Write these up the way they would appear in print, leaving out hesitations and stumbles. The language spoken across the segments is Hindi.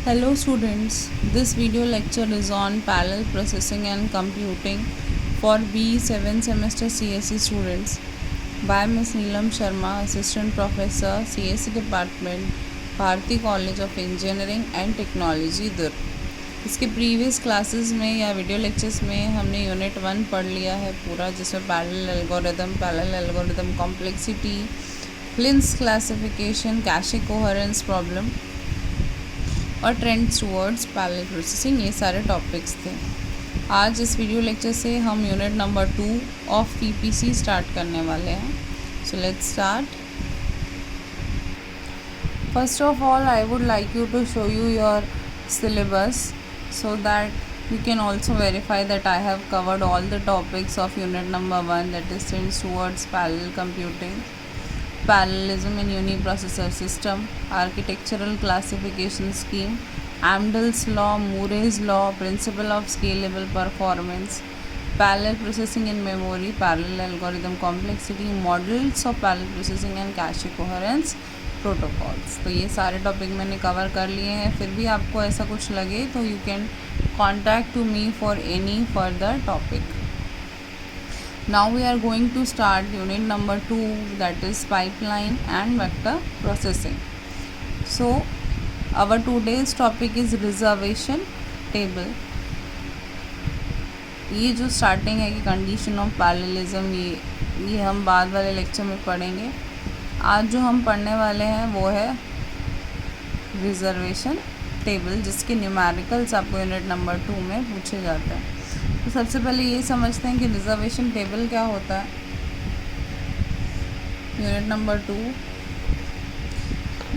Hello students, this video lecture is on parallel processing and computing for B7 semester CSE students by Ms. Neelam Sharma, Assistant Professor, CSE Department, Bharati College of Engineering and Technology, Durg. इसके प्रीवियस क्लासेस में या वीडियो लेक्चर्स में हमने यूनिट 1 पढ़ लिया है पूरा, जिसमें parallel algorithm complexity, Flynn's classification, cache coherence problem और ट्रेंड्स टूवर्ड्स पैरेलल प्रोसेसिंग, ये सारे टॉपिक्स थे। आज इस वीडियो लेक्चर से हम unit number 2 of PPC start करने वाले हैं। So let's start. First of all I would like you to show you your syllabus so that you can also verify that I have covered all the topics of unit number 1, that is trends towards parallel computing, parallelism in uniprocessor system, architectural classification scheme, Amdahl's law, Moore's law, principle of scalable performance, parallel processing in memory, parallel algorithm complexity, models of parallel processing and cache coherence protocols. तो ये सारे टॉपिक मैंने कवर कर लिए हैं। फिर भी आपको ऐसा कुछ लगे तो you can contact to me for any further topic. Now we are going to start unit number 2, that is pipeline and vector processing. So our today's topic is reservation table. ये जो स्टार्टिंग है कि कंडीशन ऑफ पैरेललिज्म, ये हम बाद वाले लेक्चर में पढ़ेंगे। आज जो हम पढ़ने वाले हैं वो है रिजर्वेशन टेबल, जिसके न्यूमेरिकल्स आपको यूनिट नंबर 2 में पूछे जाते हैं। तो सबसे पहले ये समझते हैं कि रिजर्वेशन टेबल क्या होता है। यूनिट नंबर 2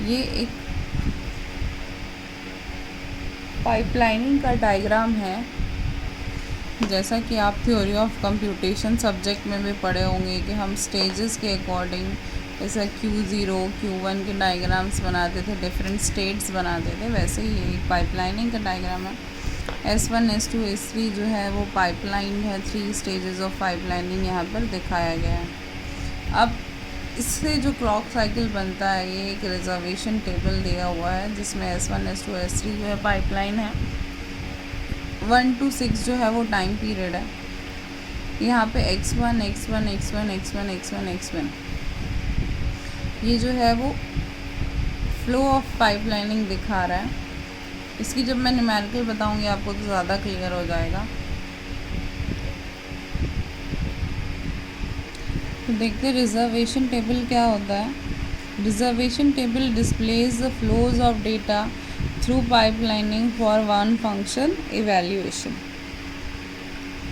ये एक पाइपलाइनिंग का डायग्राम है। जैसा कि आप थ्योरी ऑफ कंप्यूटेशन सब्जेक्ट में भी पढ़े होंगे कि हम स्टेजेस के अकॉर्डिंग जैसा Q0, Q1 के डायग्राम्स बनाते थे, डिफरेंट स्टेट्स बनाते थे, वैसे ही ये एक पाइपलाइनिंग का डायग्राम है। S1, S2, S3 जो है वो पाइपलाइन है। 3 स्टेजेस ऑफ पाइपलाइनिंग यहाँ पर दिखाया गया है। अब इससे जो क्लॉक साइकिल बनता है, ये एक रिजर्वेशन टेबल दिया हुआ है जिसमें S1, S2, S3 जो है पाइपलाइन है। 1 to 6 जो है वो टाइम पीरियड है। यहाँ पे X1, X1, X1, X1, X1, X1 ये जो है वो फ्लो ऑफ पाइपलाइनिंग दिखा रहा है। इसकी जब मैं न्यूमेरिकल बताऊंगी आपको तो ज़्यादा क्लियर हो जाएगा। तो देखते हैं रिजर्वेशन टेबल क्या होता है। Reservation table displays the flows of data through pipelining for one function evaluation.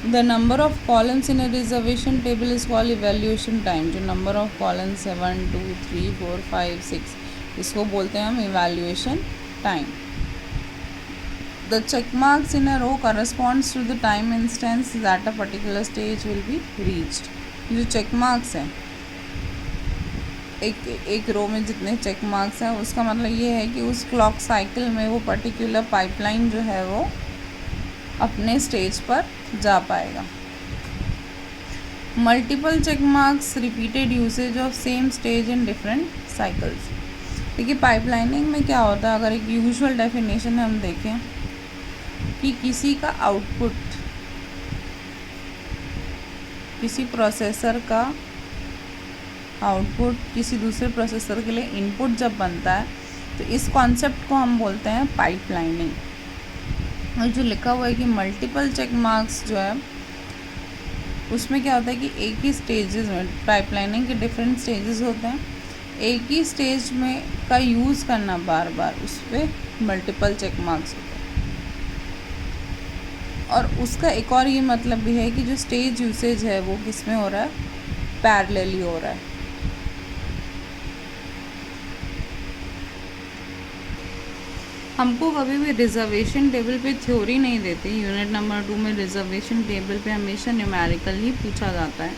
The number of columns in a reservation table is called evaluation time। जो number of columns है 1, 2, 3, 4, 5, 6, इसको बोलते हैं हम evaluation time। The check marks in a row corresponds to the time instance that a particular stage will be reached। जो check marks हैं, एक रो में जितने check marks हैं उसका मतलब ये है कि उस clock cycle में वो particular pipeline जो है वो अपने स्टेज पर जा पाएगा। Multiple check marks, repeated usage of same stage in different cycles. देखिए पाइपलाइनिंग में क्या होता है, अगर एक यूजुअल डेफिनेशन हम देखें कि किसी का आउटपुट, किसी प्रोसेसर का आउटपुट किसी दूसरे प्रोसेसर के लिए इनपुट जब बनता है तो इस कॉन्सेप्ट को हम बोलते हैं पाइपलाइनिंग। और जो लिखा हुआ है कि मल्टीपल चेक मार्क्स जो है उसमें क्या होता है कि एक ही स्टेजेस में, पाइपलाइनिंग के डिफरेंट स्टेजेस होते हैं, एक ही स्टेज में का यूज़ करना बार बार, उस पर मल्टीपल चेक मार्क्स होते हैं। और उसका एक और ये मतलब भी है कि जो स्टेज यूसेज है वो किस में हो रहा है, पैरेलली हो रहा है। हमको कभी भी रिजर्वेशन टेबल पे थ्योरी नहीं देती। यूनिट नंबर 2 में रिजर्वेशन टेबल पे हमेशा न्यूमेरिकल ही पूछा जाता है।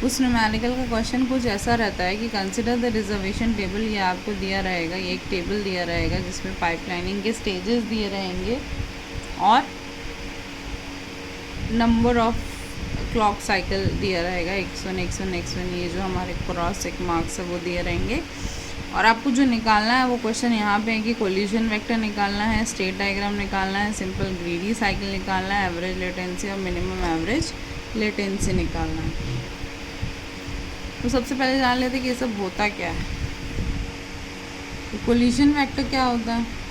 उस न्यूमेरिकल का क्वेश्चन कुछ ऐसा रहता है कि कंसिडर द रिजर्वेशन टेबल। ये आपको दिया रहेगा, ये एक टेबल दिया रहेगा जिसमें पाइपलाइनिंग के स्टेजेस दिए रहेंगे और नंबर ऑफ क्लॉक साइकिल दिया रहेगा, X1, X1, X1, ये जो हमारे क्रॉस चेक मार्क्स है वो दिए रहेंगे। और आपको जो निकालना है वो क्वेश्चन यहाँ पे है कि कोलिजन वेक्टर निकालना है, स्टेट डायग्राम निकालना है, सिंपल ग्रीडी साइकिल निकालना है, एवरेज लेटेंसी और मिनिमम एवरेज लेटेंसी निकालना है। तो सबसे पहले जान लेते कि ये सब होता क्या है। तो कोलिजन वेक्टर क्या होता है?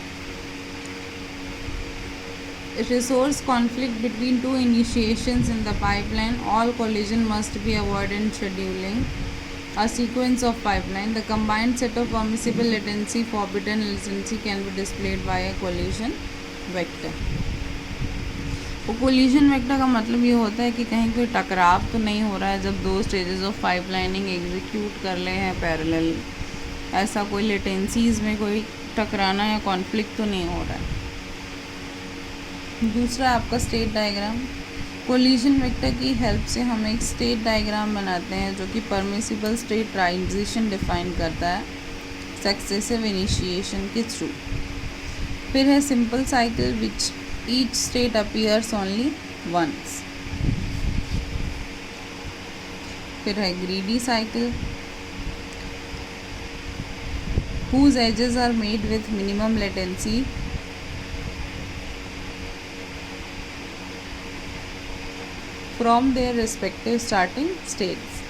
Resource conflict between two initiations in the pipeline. All collision must be avoided in scheduling a sequence of pipeline. The combined set of permissible latency, forbidden latency can be displayed by a collision vector. तो कोलिजन वेक्टर का मतलब ये होता है कि कहीं कोई टकराव तो नहीं हो रहा है जब दो स्टेजेस ऑफ पाइपलाइनिंग एग्जीक्यूट कर ले हैं पैरेलल, ऐसा कोई लेटेंसीज में कोई टकराना या कॉन्फ्लिक्ट तो नहीं हो रहा है। दूसरा आपका स्टेट डायग्राम। कोलिजन वेक्टर की हेल्प से हम एक स्टेट डायग्राम बनाते हैं जो कि परमिसिबल स्टेट ट्रांजिशन डिफाइन करता है सक्सेसिव इनिशिएशन के थ्रू। फिर है simple cycle which each state appears only once. फिर है greedy cycle whose edges are made with minimum latency from their respective starting states.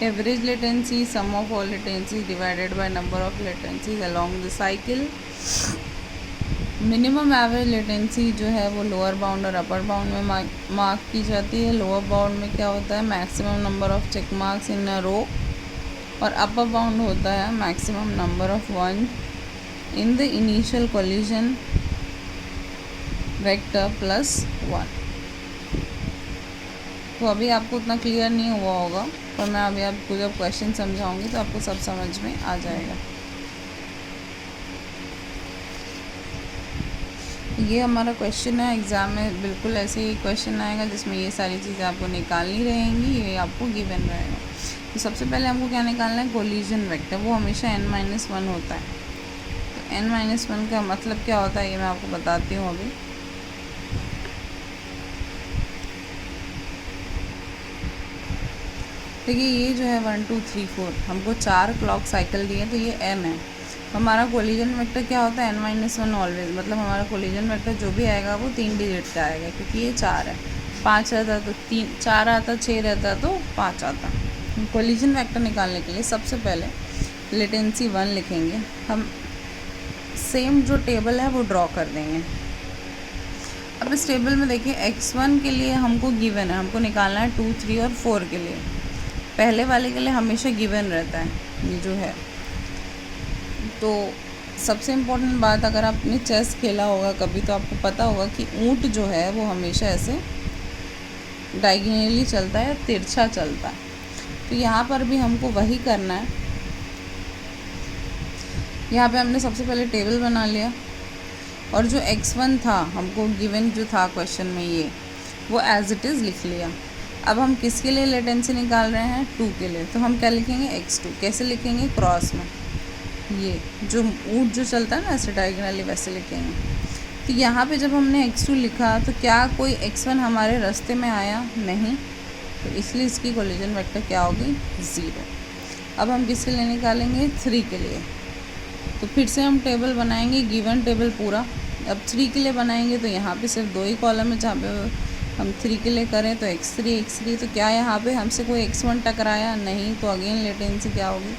Average latency, sum of all latencies divided by number of latencies along the cycle. Minimum average latency जो है वो लोअर बाउंड और अपर बाउंड में मार्क की जाती है। लोअर बाउंड में क्या होता है? Maximum number of check marks in a row, और अपर बाउंड होता है maximum number of one in the initial collision vector plus one. तो अभी आपको उतना क्लियर नहीं हुआ होगा, पर मैं अभी आपको जब क्वेश्चन समझाऊंगी तो आपको सब समझ में आ जाएगा। ये हमारा क्वेश्चन है, एग्ज़ाम में बिल्कुल ऐसे ही क्वेश्चन आएगा जिसमें ये सारी चीज़ें आपको निकालनी रहेंगी, ये आपको गिवन रहेगा। तो सबसे पहले हमको क्या निकालना है? Collision vector. वो हमेशा n-1 होता है। तो n-1 का मतलब क्या होता है ये मैं आपको बताती हूँ अभी। देखिए ये जो है 1 2 3 4 हमको 4 क्लॉक साइकिल दिए, तो ये n है। हमारा कोलिजन वेक्टर क्या होता है? n-1 ऑलवेज, मतलब हमारा कोलिजन वेक्टर जो भी आएगा वो 3 डिजिट का आएगा, क्योंकि ये 4 है। 5 रहता तो 3, 4 आता, 6 रहता तो 5 आता। कोलिजन वेक्टर निकालने के लिए सबसे पहले लेटेंसी 1 लिखेंगे। हम सेम जो टेबल है वो ड्रॉ कर देंगे। अब इस टेबल में देखिए x1 के लिए हमको गिवन है, हमको निकालना है 2 3 और 4 के लिए। पहले वाले के लिए हमेशा गिवन रहता है ये जो है। तो सबसे इम्पोर्टेंट बात, अगर आपने चेस खेला होगा कभी तो आपको पता होगा कि ऊंट जो है वो हमेशा ऐसे डायगोनली चलता है, तिरछा चलता है। तो यहाँ पर भी हमको वही करना है। यहाँ पे हमने सबसे पहले टेबल बना लिया, और जो x1 था हमको गिवन जो था क्वेश्चन में ये वो एज इट इज़ लिख लिया। अब हम किसके लिए लेटेंसी निकाल रहे हैं? 2 के लिए। तो हम क्या लिखेंगे? x2। कैसे लिखेंगे? क्रॉस में, ये जो ऊँट जो चलता है ना ऐसे डायगोनली, वैसे लिखेंगे। तो यहाँ पे जब हमने x2 लिखा तो क्या कोई x1 हमारे रास्ते में आया? नहीं। तो इसलिए इसकी कोलिजन वेक्टर क्या होगी? 0। अब हम किसके लिए निकालेंगे? 3 के लिए। तो फिर से हम टेबल बनाएंगे, गिवन टेबल पूरा। अब 3 के लिए बनाएंगे तो यहाँ पे सिर्फ 2 ही कॉलम है, जहाँ पे हम 3 के लिए करें तो x3। तो क्या यहाँ पे हमसे कोई x1 टकराया? नहीं। तो अगेन लेटेंसी क्या होगी?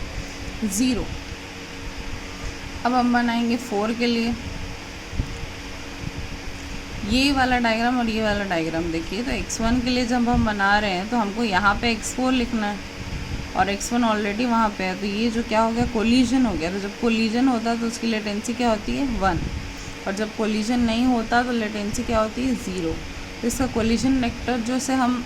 0। अब हम बनाएंगे 4 के लिए ये वाला डायग्राम और ये वाला डायग्राम। देखिए तो x1 के लिए जब हम बना रहे हैं तो हमको यहाँ पे x4 लिखना है, और x1 ऑलरेडी वहाँ पे है। तो ये जो क्या हो गया? कोलिजन हो गया। तो जब कोलिजन होता है तो उसकी लेटेंसी क्या होती है? 1, और जब कोलिजन नहीं होता तो लेटेंसी क्या होती है? 0। तो इसका कोलिजन वेक्टर जो से हम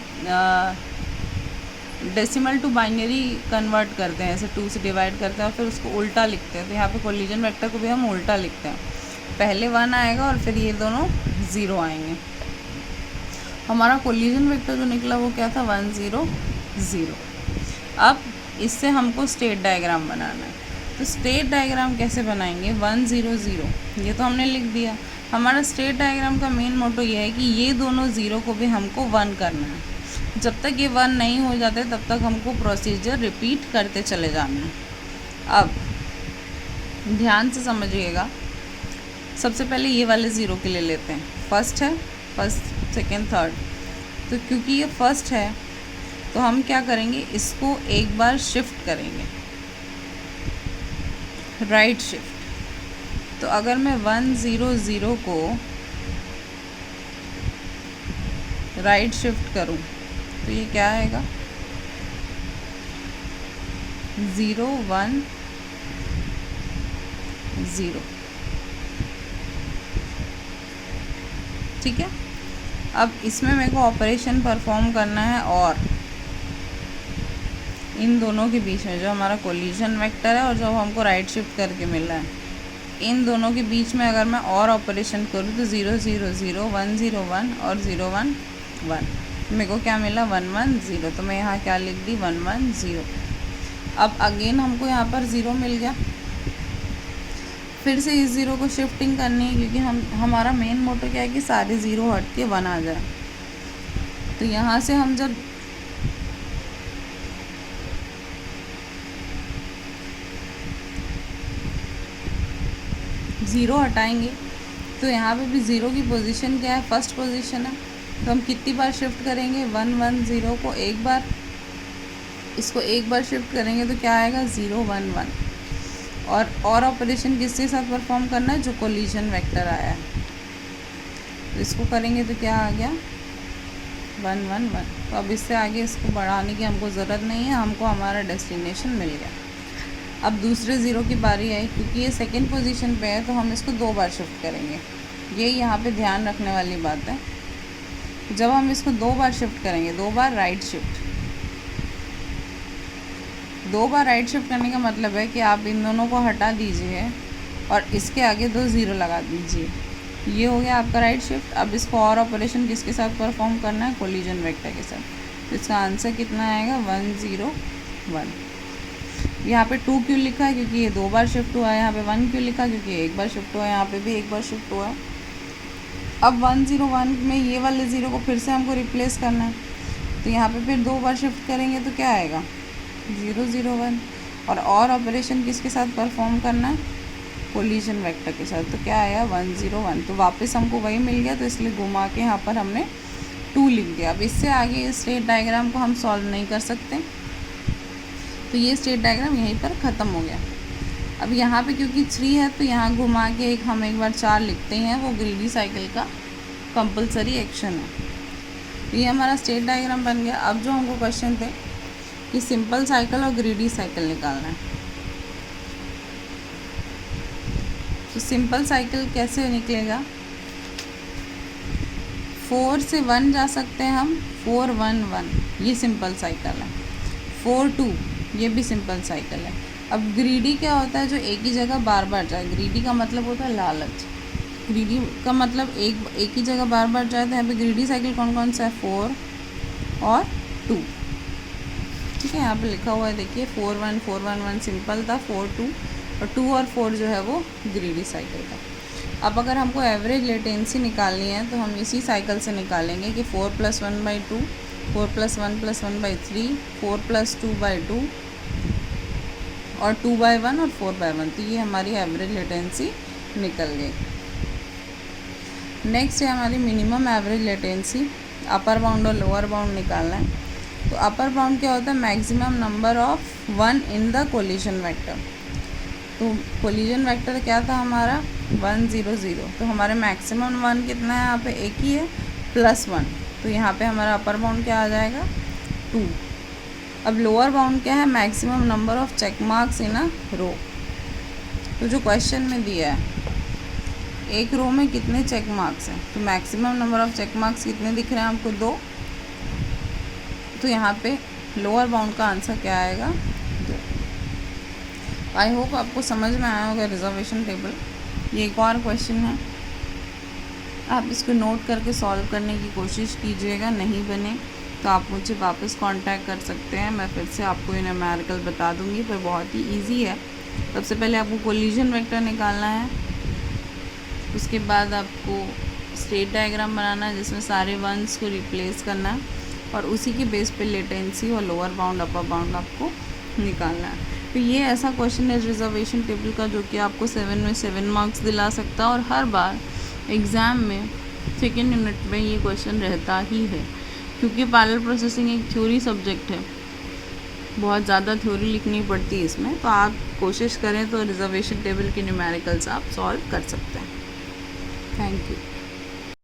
डेसिमल टू बाइनरी कन्वर्ट करते हैं, ऐसे 2 से डिवाइड करते हैं और फिर उसको उल्टा लिखते हैं। तो यहाँ पे कोलिजन वेक्टर को भी हम उल्टा लिखते हैं, पहले 1 आएगा और फिर ये दोनों 0 आएंगे। हमारा कोलिजन वेक्टर जो निकला वो क्या था? 1 0 0। अब इससे हमको स्टेट डायग्राम बनाना है। तो स्टेट डायग्राम कैसे बनाएंगे? 1 0 0 ये तो हमने लिख दिया। हमारा स्टेट डायग्राम का मेन मोटो ये है कि ये दोनों 0 को भी हमको 1 करना है। जब तक ये 1 नहीं हो जाते तब तक हमको प्रोसीजर रिपीट करते चले जाना है। अब ध्यान से समझिएगा। सबसे पहले ये वाले ज़ीरो के लिए लेते हैं। फर्स्ट है, फर्स्ट सेकेंड थर्ड, तो क्योंकि ये फर्स्ट है तो हम क्या करेंगे, इसको एक बार शिफ्ट करेंगे, राइट शिफ्ट। तो अगर मैं 1 0 0 को राइट शिफ्ट करूं तो ये क्या आएगा, 0 1 0। ठीक है, अब इसमें मेरे को ऑपरेशन परफॉर्म करना है और इन दोनों के बीच में जो हमारा कोलिजन वेक्टर है और जो हमको राइट शिफ्ट करके मिला है, इन दोनों के बीच में अगर मैं और ऑपरेशन करूँ तो 0 0 0 1 0 1 और 0 1 1, मेरे को क्या मिला 1 1 0। तो मैं यहाँ क्या लिख दी 1 1 0। अब अगेन हमको यहाँ पर 0 मिल गया, फिर से इस ज़ीरो को शिफ्टिंग करनी है क्योंकि हमारा मेन मोटो क्या है कि सारे ज़ीरो हट के 1 आ जाए। तो यहाँ से हम जब ज़ीरो हटाएंगे तो यहाँ पे भी ज़ीरो की पोजीशन क्या है, फर्स्ट पोजीशन है। तो हम कितनी बार शिफ्ट करेंगे, 1 1 0 को एक बार, इसको एक बार शिफ्ट करेंगे तो क्या आएगा 0 1 1। और ऑपरेशन किसके साथ परफॉर्म करना है, जो कोलिजन वेक्टर आया है, तो इसको करेंगे तो क्या आ गया 1 1 1। तो अब इससे आगे इसको बढ़ाने की हमको ज़रूरत नहीं है, हमको हमारा डेस्टिनेशन मिल गया। अब दूसरे ज़ीरो की बारी आई, क्योंकि ये सेकंड पोजीशन पे है तो हम इसको 2 बार शिफ्ट करेंगे। ये यहाँ पे ध्यान रखने वाली बात है, जब हम इसको 2 बार शिफ्ट करेंगे, 2 बार राइट शिफ्ट, 2 बार राइट शिफ्ट करने का मतलब है कि आप इन दोनों को हटा दीजिए और इसके आगे 2 ज़ीरो लगा दीजिए। ये हो गया आपका राइट शिफ्ट। अब इसको और ऑपरेशन किसके साथ परफॉर्म करना है, कोलिजन वेक्टर के साथ। तो इसका आंसर कितना आएगा 1 0 1। यहाँ पे 2 क्यों लिखा है, क्योंकि ये 2 बार शिफ्ट हुआ है। यहाँ पे 1 क्यों लिखा, क्योंकि एक बार शिफ्ट हुआ है। यहाँ पे भी एक बार शिफ्ट हुआ है। अब 1 0 1 में ये वाले ज़ीरो को फिर से हमको रिप्लेस करना है, तो यहाँ पे फिर 2 बार शिफ्ट करेंगे तो क्या आएगा 0 0 1। और ऑपरेशन किसके साथ परफॉर्म करना है, कोलिजन वेक्टर के साथ। तो क्या आया 1 0 1। तो वापस हमको वही मिल गया, तो इसलिए घुमा के यहाँ पर हमने 2 लिख दिया। अब इससे आगे इस स्टेट डायग्राम को हम सॉल्व नहीं कर सकते, तो ये स्टेट डायग्राम यहीं पर ख़त्म हो गया। अब यहाँ पे क्योंकि 3 है तो यहाँ घुमा के हम एक बार 4 लिखते हैं, वो ग्रीडी साइकिल का कंपलसरी एक्शन है। तो ये हमारा स्टेट डायग्राम बन गया। अब जो हमको क्वेश्चन थे कि सिंपल साइकिल और ग्रीडी साइकिल निकालना है, तो सिंपल साइकिल कैसे निकलेगा, 4 से 1 जा सकते हैं हम, 4 1 1 ये सिंपल साइकिल है। 4 2 ये भी सिंपल साइकिल है। अब ग्रीडी क्या होता है, जो एक ही जगह बार बार जाए। ग्रीडी का मतलब होता है लालच। ग्रीडी का मतलब एक ही जगह बार बार जाए। तो यहाँ पे ग्रीडी साइकिल कौन कौन सा है, 4 और 2। ठीक है, यहाँ पे लिखा हुआ है देखिए 4 1 4 1 1 सिंपल था, 4 2 और 2 और 4 जो है वो ग्रीडी साइकिल का। अब अगर हमको एवरेज लेटेंसी निकालनी है तो हम इसी साइकिल से निकालेंगे कि 4 + 1/2, 4 + 1 + 1/3, 4 + 2/2 और 2/1 और 4/1। तो ये हमारी एवरेज लेटेंसी निकल गई। नेक्स्ट है हमारी minimum average latency. Upper bound और लोअर बाउंड निकालना है। तो अपर बाउंड क्या होता है, maximum number of 1 in the collision vector. तो कोलिजन वेक्टर क्या था हमारा 1 0 0। तो हमारे मैक्सिमम 1 कितना है, यहाँ पे एक ही है, +1। तो यहाँ पे हमारा अपर बाउंड क्या आ जाएगा 2। अब लोअर बाउंड क्या है, maximum number of check marks in a row. तो जो क्वेश्चन में दिया है एक रो में कितने चेक मार्क्स हैं, तो maximum number of check marks कितने दिख रहे हैं आपको 2। तो यहाँ पे लोअर बाउंड का आंसर क्या आएगा 2। आई होप आपको समझ में आया होगा रिजर्वेशन टेबल। ये एक और क्वेश्चन है, आप इसको नोट करके सॉल्व करने की कोशिश कीजिएगा। नहीं बने तो आप मुझे वापस कांटेक्ट कर सकते हैं, मैं फिर से आपको ये न्यूमेरिकल बता दूंगी। पर बहुत ही इजी है। सबसे पहले आपको कोलिजन वेक्टर निकालना है, उसके बाद आपको स्टेट डायग्राम बनाना है जिसमें सारे 1s को रिप्लेस करना है और उसी के बेस पे लेटेंसी और लोअर बाउंड अपर बाउंड आपको निकालना है। तो ये ऐसा क्वेश्चन है रिजर्वेशन टेबल का जो कि आपको 7 में 7 मार्क्स दिला सकता है, और हर बार एग्ज़ाम में सेकेंड यूनिट में ये क्वेश्चन रहता ही है, क्योंकि पैरेलल प्रोसेसिंग एक थ्योरी सब्जेक्ट है, बहुत ज़्यादा थ्योरी लिखनी पड़ती है इसमें। तो आप कोशिश करें तो रिजर्वेशन टेबल के न्यूमेरिकल्स आप सॉल्व कर सकते हैं। Thank you.